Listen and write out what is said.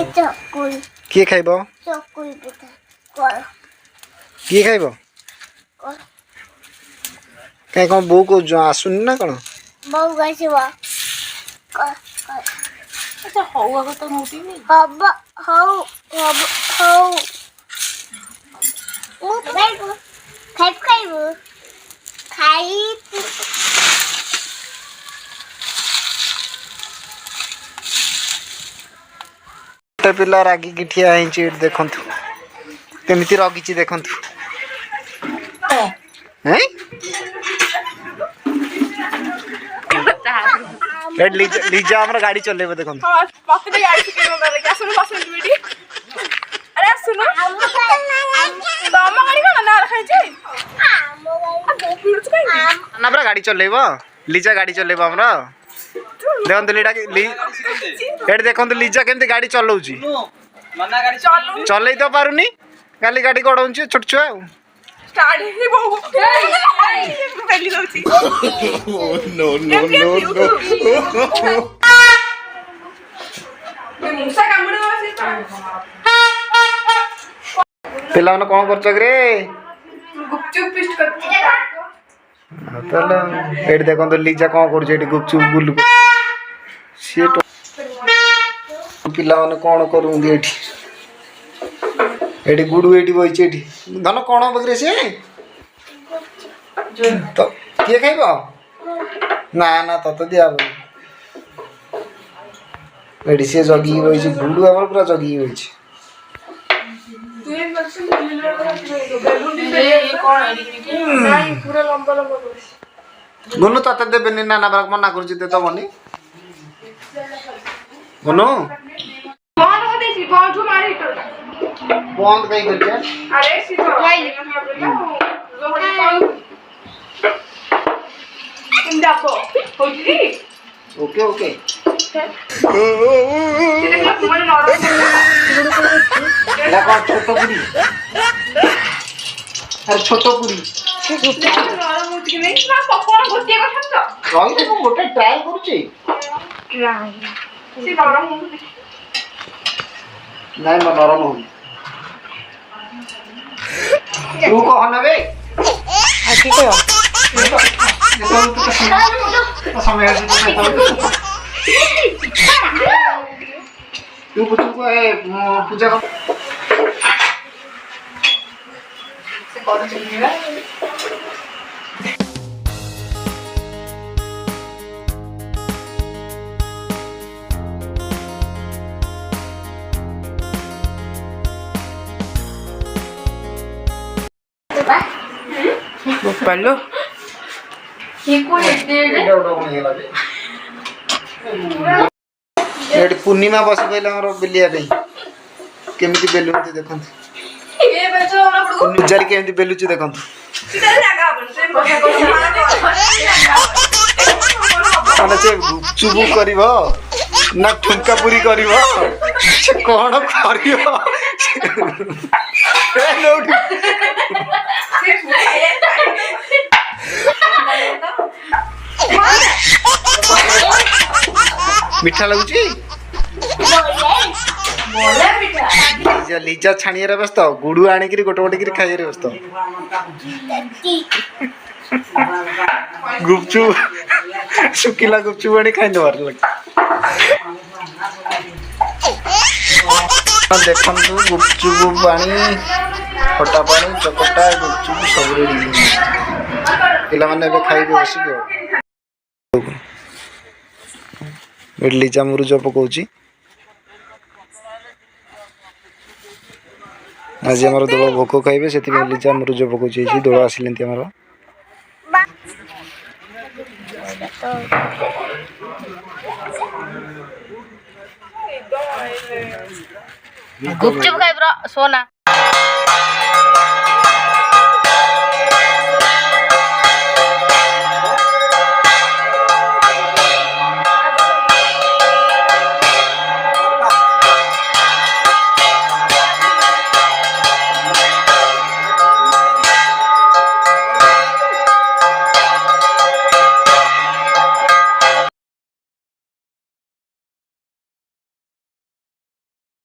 किए खाइब किए खाइब कहीं कौन बो को आसुनी ना कौन बो अच्छा हौ आगो तो मोटी नहीं हब हौ हब हौ खाइब पिला रागी की ठिया है देखु केमिति रगी देखु हैं लीजा हमरा गाड़ी चलेबो देखु हां पकड़े गाड़ी से केनो करे क्या सुनो बस बेटी अरे सुनो तम गाड़ी का ना रखाई छै ना बरा गाड़ी चलेबो लीजा गाड़ी चलेबो हमरा देखन तो लीडा एड देखन तो लीजा केमती गाड़ी चलाउची मन्ना गाड़ी चलू चलै तो पारुनी गाली गाड़ी गडौची छोट छुआ स्टार्ट ही बहु पहली दोची नो नो नो नो ये मुसा कामड़े वासी पिला मन कोन करछ रे गुपचुप पिस्ट कर तले एड देखन तो लीजा कोन करछ एडी गुपचुप गुल्लू से पिला मन कोन करूंगी एठी एडी गुडू एडी बइछ एठी धन कोन बगरे से तो के खाइबो ना ना तो दिया एडी से जगी बइछ गुडू हमर पूरा जगी बइछ तू एक बक्स बैलून ये कौन है नहीं पूरा लंबा लंबा गुनु तते देबेनी ना ना बरक मना करछि दे दबनी गुनु बंद हो देसी बंद जो मारी टोटा बंद कई करछ अरे सीधा इंदाको होजी ओके ओके तेरे को तुम्हारे नॉर्मल देखो छोटो पूरी अरे छोटो पूरी नॉर्मल मुझे नहीं ना पकौड़ा गोटे को छत रही तो गोटे ट्राई करूची ट्राई से नरम हो नहीं मैं नरम हो तू को हनबे अच्छी को समय तू कुछ को पूजा कर से कौन चलेगा Bello. पूर्णिमा बस पहले हमर बिलिया पे केमिति बेलुन देखन ये बेचो हमरा पड़को पूर्णिमा केमिति बेलुची देखन सीधा लगा बन से माने से चुबु करिवो ना ठुमका पूरी करिवो से कोन करिवो ए नोट मीठा लगुची बोले मीठा लीजा छाणिया रे व्यस्त गुडू आनी कि गोटे गोटे कि खाइया रे व्यस्त गुपचुप सुकिला गुपचुप आनी खाइ दबार लग देखन तू गुपचुप पानी खट्टा पानी चकटा गुपचुप सब रेडी पिला माने बे खाइबे बसी गयो इडली चामुरुज पकाउची आज हमर दोला भोको खाइबे सेति इडली चामुरुज पकाउची छी दोला आसिलेंती हमर गुपचुप खाइब्रा सोना